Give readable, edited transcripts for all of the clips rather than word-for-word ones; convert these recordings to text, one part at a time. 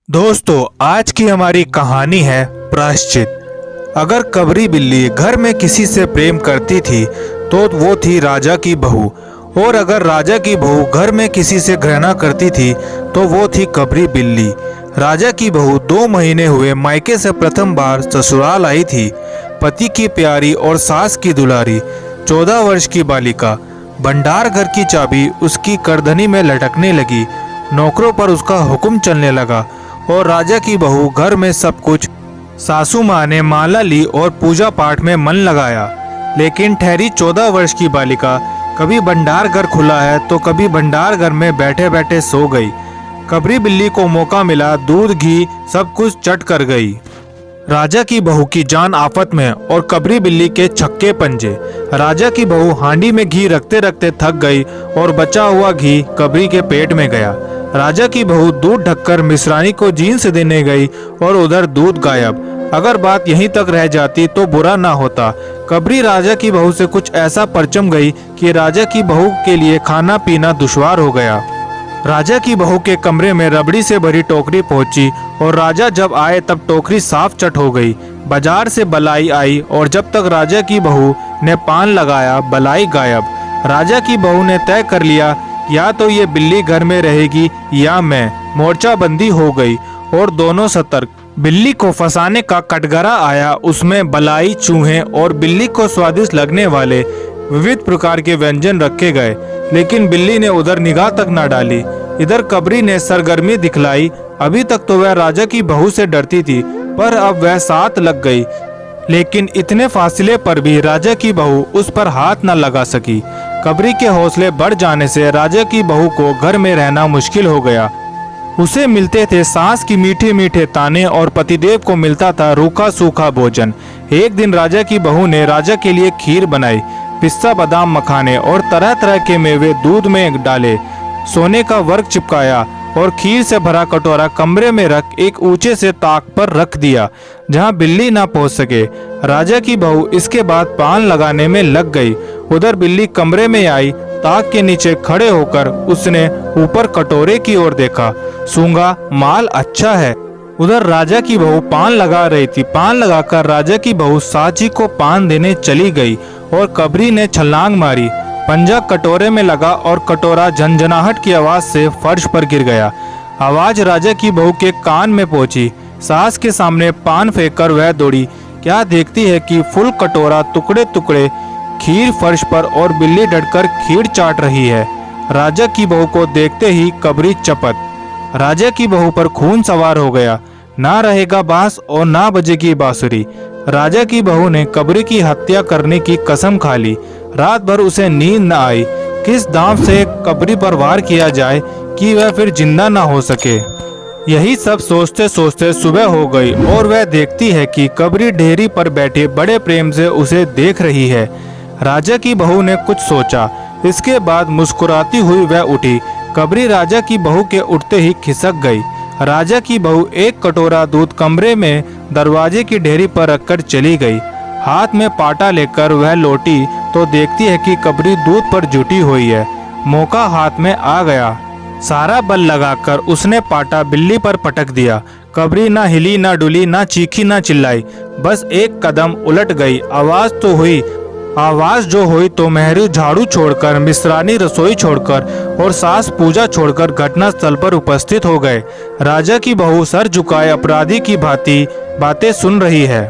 दोस्तों, आज की हमारी कहानी है प्रायश्चित। अगर कबरी बिल्ली घर में किसी से प्रेम करती थी तो वो थी राजा की बहू, और अगर राजा की बहू घर में किसी से घृणा करती थी तो वो थी कबरी बिल्ली। राजा की बहू 2 महीने हुए मायके से प्रथम बार ससुराल आई थी। पति की प्यारी और सास की दुलारी 14 वर्ष की बालिका। भंडार घर की चाबी उसकी करधनी में लटकने लगी। नौकरों पर उसका हुक्म चलने लगा और राजा की बहू घर में सब कुछ। सासू माँ ने माला ली और पूजा पाठ में मन लगाया, लेकिन ठहरी 14 वर्ष की बालिका कभी भंडार घर खुला है तो कभी भंडार घर में बैठे बैठे सो गई। कबरी बिल्ली को मौका मिला, दूध घी सब कुछ चट कर गई। राजा की बहू की जान आफत में और कबरी बिल्ली के छक्के पंजे। राजा की बहू हांडी में घी रखते रखते थक गई और बचा हुआ घी कबरी के पेट में गया। राजा की बहू दूध ढककर मिश्रानी को जीन्स देने गई और उधर दूध गायब। अगर बात यहीं तक रह जाती तो बुरा ना होता। कबरी राजा की बहू से कुछ ऐसा परचम गई कि राजा की बहू के लिए खाना पीना दुश्वार हो गया। राजा की बहू के कमरे में रबड़ी से भरी टोकरी पहुंची और राजा जब आए तब टोकरी साफ चट हो गई। बाजार से बलाई आई और जब तक राजा की बहू ने पान लगाया बलाई गायब। राजा की बहू ने तय कर लिया, या तो ये बिल्ली घर में रहेगी या मैं। मोर्चाबंदी हो गई और दोनों सतर्क। बिल्ली को फंसाने का कटघरा आया, उसमें बलाई, चूहे और बिल्ली को स्वादिष्ट लगने वाले विविध प्रकार के व्यंजन रखे गए, लेकिन बिल्ली ने उधर निगाह तक न डाली। इधर कबरी ने सरगर्मी दिखलाई। अभी तक तो वह राजा की बहू से डरती थी, पर अब वह साथ लग गई। लेकिन इतने फासले पर भी राजा की बहू उस पर हाथ न लगा सकी। कबरी के हौसले बढ़ जाने से राजा की बहू को घर में रहना मुश्किल हो गया। उसे मिलते थे सास की मीठे मीठे ताने और पतिदेव को मिलता था रूखा सूखा भोजन। एक दिन राजा की बहू ने राजा के लिए खीर बनाई, पिस्ता बादाम मखाने और तरह तरह के मेवे दूध में डाले, सोने का वर्क चिपकाया और खीर से भरा कटोरा कमरे में रख एक ऊंचे से ताक पर रख दिया जहां बिल्ली ना पहुंच सके। राजा की बहू इसके बाद पान लगाने में लग गई। उधर बिल्ली कमरे में आई। ताक के नीचे खड़े होकर उसने ऊपर कटोरे की ओर देखा। सूंघा, माल अच्छा है। उधर राजा की बहू पान लगा रही थी। पान लगाकर राजा की बहू साची को पान देने चली गई और कबरी ने छलांग मारी। पंजा कटोरे में लगा और कटोरा झंझनाहट की आवाज से फर्श पर गिर गया। आवाज राजा की बहू के कान में पहुंची। सास के सामने पान फेंककर वह दौड़ी। क्या देखती है कि फुल कटोरा टुकड़े टुकड़े, खीर फर्श पर और बिल्ली डटकर खीर चाट रही है। राजा की बहू को देखते ही कबरी चपत। राजा की बहू पर खून सवार हो गया। ना रहेगा बांस और ना बजेगी बांसुरी। राजा की बहू ने कबरी की हत्या करने की कसम खा ली। रात भर उसे नींद न आई। किस दांव से कबरी पर वार किया जाए कि वह फिर जिंदा ना हो सके। यही सब सोचते सोचते सुबह हो गई और वह देखती है कि कबरी ढेरी पर बैठे बड़े प्रेम से उसे देख रही है। राजा की बहू ने कुछ सोचा, इसके बाद मुस्कुराती हुई वह उठी। कबरी राजा की बहू के उठते ही खिसक गई। राजा की बहू एक कटोरा दूध कमरे में दरवाजे की ढेरी पर रखकर चली गई। हाथ में पाटा लेकर वह लौटी तो देखती है कि कबरी दूध पर जुटी हुई है। मौका हाथ में आ गया। सारा बल लगाकर उसने पाटा बिल्ली पर पटक दिया। कबरी ना हिली, ना डुली, ना चीखी, ना चिल्लाई, बस एक कदम उलट गई। आवाज तो हुई। आवाज जो हुई तो मेहरू झाड़ू छोड़कर, मिश्रानी रसोई छोड़कर और सास पूजा छोड़कर घटनास्थल पर उपस्थित हो गए। राजा की बहू सर झुकाए अपराधी की भांति बातें सुन रही है।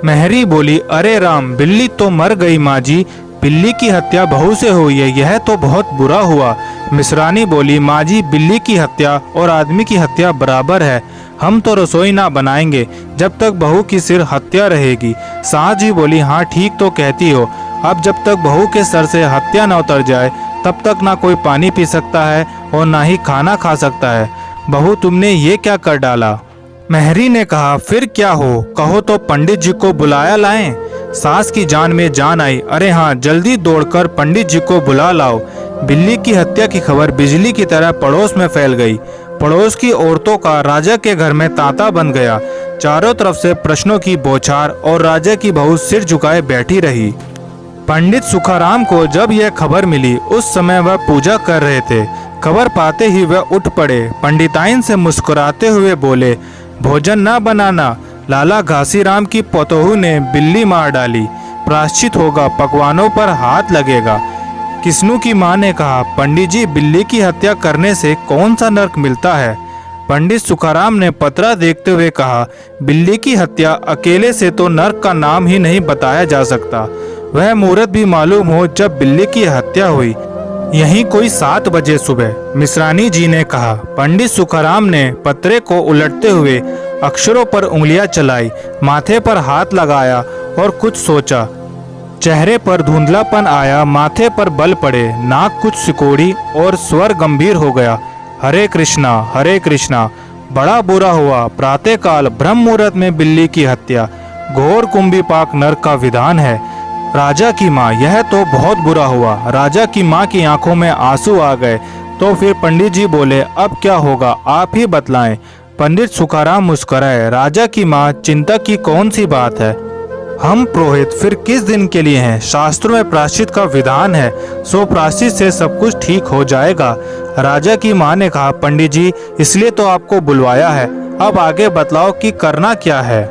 मेहरी बोली, अरे राम, बिल्ली तो मर गई माँ जी। बिल्ली की हत्या बहू से हुई है, यह तो बहुत बुरा हुआ। मिश्रानी बोली, माँ जी, बिल्ली की हत्या और आदमी की हत्या बराबर है। हम तो रसोई ना बनाएंगे जब तक बहू की सिर हत्या रहेगी। सास जी बोली, हाँ ठीक तो कहती हो। अब जब तक बहू के सर से हत्या न उतर जाए तब तक ना कोई पानी पी सकता है और ना ही खाना खा सकता है। बहू, तुमने ये क्या कर डाला? मेहरी ने कहा, फिर क्या हो, कहो तो पंडित जी को बुलाया लाएं। सास की जान में जान आई। अरे हाँ, जल्दी दौड़कर पंडित जी को बुला लाओ। बिल्ली की हत्या की खबर बिजली की तरह पड़ोस में फैल गई। पड़ोस की औरतों का राजा के घर में तांता बन गया। चारों तरफ से प्रश्नों की बौछार और राजा की बहू सिर झुकाए बैठी रही। पंडित सुखाराम को जब यह खबर मिली उस समय वह पूजा कर रहे थे। खबर पाते ही वह उठ पड़े। पंडिताइन से मुस्कुराते हुए बोले, भोजन न बनाना, लाला घासीराम की पतोहू ने बिल्ली मार डाली, प्रायश्चित होगा, पकवानों पर हाथ लगेगा। किस्नू की मां ने कहा, पंडित जी, बिल्ली की हत्या करने से कौन सा नरक मिलता है? पंडित सुखाराम ने पतरा देखते हुए कहा, बिल्ली की हत्या अकेले से तो नरक का नाम ही नहीं बताया जा सकता। वह मुहूर्त भी मालूम हो जब बिल्ली की हत्या हुई, यहीं कोई 7 बजे सुबह। मिश्रानी जी ने कहा। पंडित सुखाराम ने पत्रे को उलटते हुए अक्षरों पर उंगलियां चलाई, माथे पर हाथ लगाया और कुछ सोचा। चेहरे पर धुंधलापन आया, माथे पर बल पड़े, नाक कुछ सिकोड़ी और स्वर गंभीर हो गया। हरे कृष्णा, बड़ा बुरा हुआ। प्रातःकाल ब्रह्म मुहूर्त में बिल्ली की हत्या, घोर कुंभीपाक नरक का विधान है। राजा की माँ, यह तो बहुत बुरा हुआ। राजा की माँ की आंखों में आंसू आ गए। तो फिर पंडित जी बोले, अब क्या होगा, आप ही बतलाएं। पंडित सुखाराम मुस्कुराए। राजा की माँ, चिंता की कौन सी बात है, हम पुरोहित फिर किस दिन के लिए हैं? शास्त्रों में प्रायश्चित का विधान है, सो प्रायश्चित से सब कुछ ठीक हो जाएगा। राजा की माँ ने कहा, पंडित जी, इसलिए तो आपको बुलवाया है, अब आगे बतलाओ कि करना क्या है।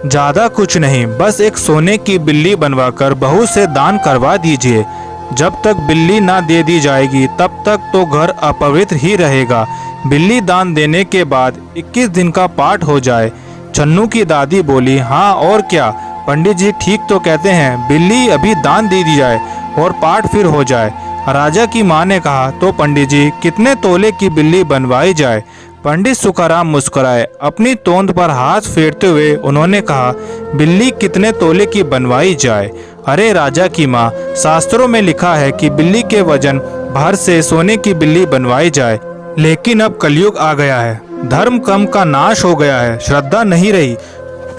ज्यादा कुछ नहीं, बस एक सोने की बिल्ली बनवाकर बहू से दान करवा दीजिए। जब तक बिल्ली ना दे दी जाएगी तब तक तो घर अपवित्र ही रहेगा। बिल्ली दान देने के बाद 21 दिन का पाठ हो जाए। चन्नू की दादी बोली, हाँ और क्या, पंडित जी ठीक तो कहते हैं, बिल्ली अभी दान दे दी जाए और पाठ फिर हो जाए। राजा की माँ ने कहा, तो पंडित जी कितने तोले की बिल्ली बनवाई जाए? पंडित सुखाराम मुस्कुराए। अपनी तोंद पर हाथ फेरते हुए उन्होंने कहा, बिल्ली कितने तोले की बनवाई जाए? अरे राजा की माँ, शास्त्रों में लिखा है कि बिल्ली के वजन भर से सोने की बिल्ली बनवाई जाए, लेकिन अब कलयुग आ गया है, धर्म कर्म का नाश हो गया है, श्रद्धा नहीं रही।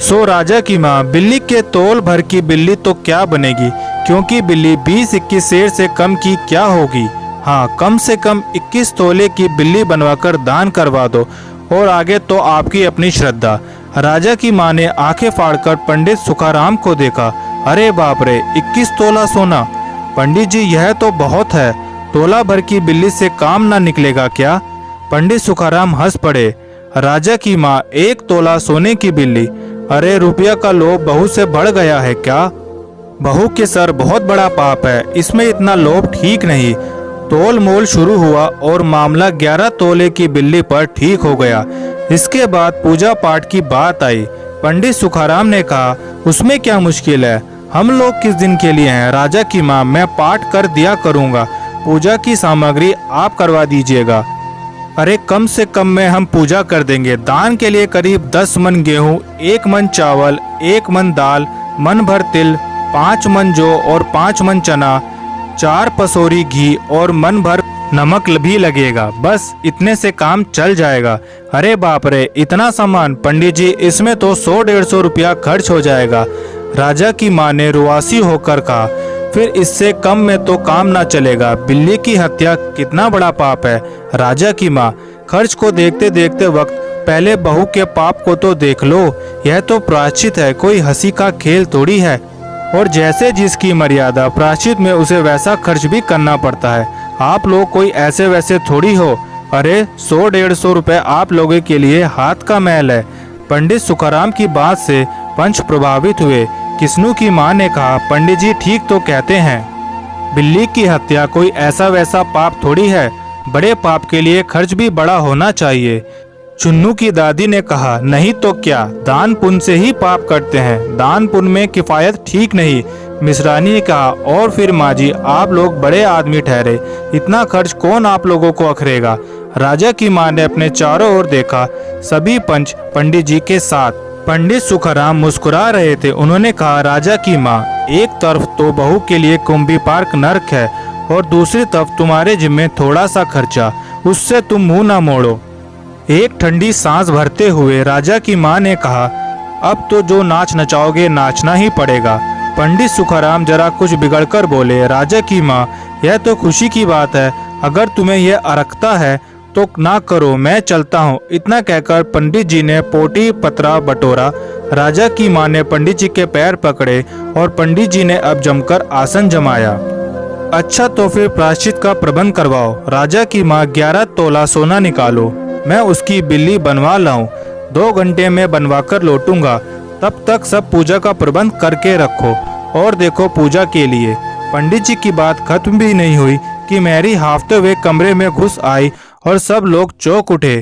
सो राजा की माँ, बिल्ली के तोल भर की बिल्ली तो क्या बनेगी, क्योंकि बिल्ली 20-21 सेर से कम की क्या होगी। हाँ, कम से कम 21 तोले की बिल्ली बनवाकर दान करवा दो, और आगे तो आपकी अपनी श्रद्धा। राजा की माँ ने आंखें फाड़कर पंडित सुखाराम को देखा। अरे बाप रे, 21 तोला सोना! पंडित जी, यह तो बहुत है, तोला भर की बिल्ली से काम ना निकलेगा क्या? पंडित सुखाराम हंस पड़े। राजा की माँ, 1 तोला सोने की बिल्ली? अरे रुपया का लोभ बहू से बढ़ गया है क्या? बहू के सर बहुत बड़ा पाप है, इसमें इतना लोभ ठीक नहीं। तोल मोल शुरू हुआ और मामला 11 तोले की बिल्ली पर ठीक हो गया। इसके बाद पूजा पाठ की बात आई। पंडित सुखाराम ने कहा, उसमें क्या मुश्किल है, हम लोग किस दिन के लिए हैं? राजा की माँ, मैं पाठ कर दिया करूँगा, पूजा की सामग्री आप करवा दीजिएगा। अरे कम से कम में हम पूजा कर देंगे। दान के लिए करीब 10 मन गेहूँ, 1 मन चावल, 1 मन दाल, मन भर तिल, 5 मन जौ और 5 मन चना, 4 पसोरी घी और मन भर नमक भी लगेगा। बस इतने से काम चल जाएगा। अरे बाप रे, इतना सामान? पंडित जी, इसमें तो 100-150 रुपया खर्च हो जाएगा। राजा की माँ ने रुआसी होकर कहा, फिर इससे कम में तो काम ना चलेगा। बिल्ली की हत्या कितना बड़ा पाप है। राजा की माँ, खर्च को देखते देखते वक्त पहले बहू के पाप को तो देख लो। यह तो प्रायश्चित है, कोई हंसी का खेल थोड़ी है। और जैसे जिसकी मर्यादा, प्रायश्चित में उसे वैसा खर्च भी करना पड़ता है। आप लोग कोई ऐसे वैसे थोड़ी हो। अरे 100-150 रुपए आप लोगों के लिए हाथ का मैल है। पंडित सुखाराम की बात से पंच प्रभावित हुए। किस्नू की माँ ने कहा, पंडित जी ठीक तो कहते हैं, बिल्ली की हत्या कोई ऐसा वैसा पाप थोड़ी है, बड़े पाप के लिए खर्च भी बड़ा होना चाहिए। चुन्नू की दादी ने कहा, नहीं तो क्या, दान पुण्य से ही पाप करते हैं, दान पुण्य में किफायत ठीक नहीं। मिश्रानी ने कहा, और फिर माँ जी, आप लोग बड़े आदमी ठहरे, इतना खर्च कौन आप लोगों को अखरेगा? राजा की माँ ने अपने चारों ओर देखा, सभी पंच पंडित जी के साथ। पंडित सुखाराम मुस्कुरा रहे थे। उन्होंने कहा, राजा की माँ, एक तरफ तो बहू के लिए कुंभीपाक नरक है और दूसरी तरफ तुम्हारे जिम्मे थोड़ा सा खर्चा, उससे तुम मुंह ना मोड़ो। एक ठंडी सांस भरते हुए राजा की माँ ने कहा, अब तो जो नाच नचाओगे नाचना ही पड़ेगा। पंडित सुखाराम जरा कुछ बिगड़कर बोले, राजा की माँ, यह तो खुशी की बात है, अगर तुम्हें यह अरकता है तो ना करो, मैं चलता हूँ। इतना कहकर पंडित जी ने पोटी पतरा बटोरा। राजा की माँ ने पंडित जी के पैर पकड़े और पंडित जी ने अब जमकर आसन जमाया। अच्छा तो फिर प्रायश्चित का प्रबंध करवाओ। राजा की माँ 11 तोला सोना निकालो, मैं उसकी बिल्ली बनवा लाऊं। 2 घंटे में बनवा कर लौटूंगा, तब तक सब पूजा का प्रबंध करके रखो। और देखो पूजा के लिए। पंडित जी की बात खत्म भी नहीं हुई कि मैरी हाफते हुए कमरे में घुस आई और सब लोग चौंक उठे।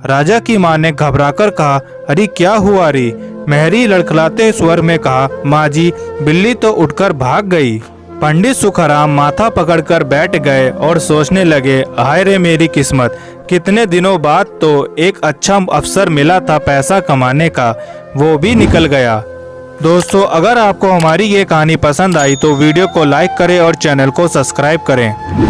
राजा की माँ ने घबराकर कहा, अरे क्या हुआ रे? मैरी लड़खड़ाते स्वर में कहा, माँ जी बिल्ली तो उठकर भाग गई। पंडित सुखाराम माथा पकड़कर बैठ गए और सोचने लगे, हाय रे मेरी किस्मत, कितने दिनों बाद तो एक अच्छा अवसर मिला था पैसा कमाने का, वो भी निकल गया। दोस्तों अगर आपको हमारी ये कहानी पसंद आई तो वीडियो को लाइक करें और चैनल को सब्सक्राइब करें।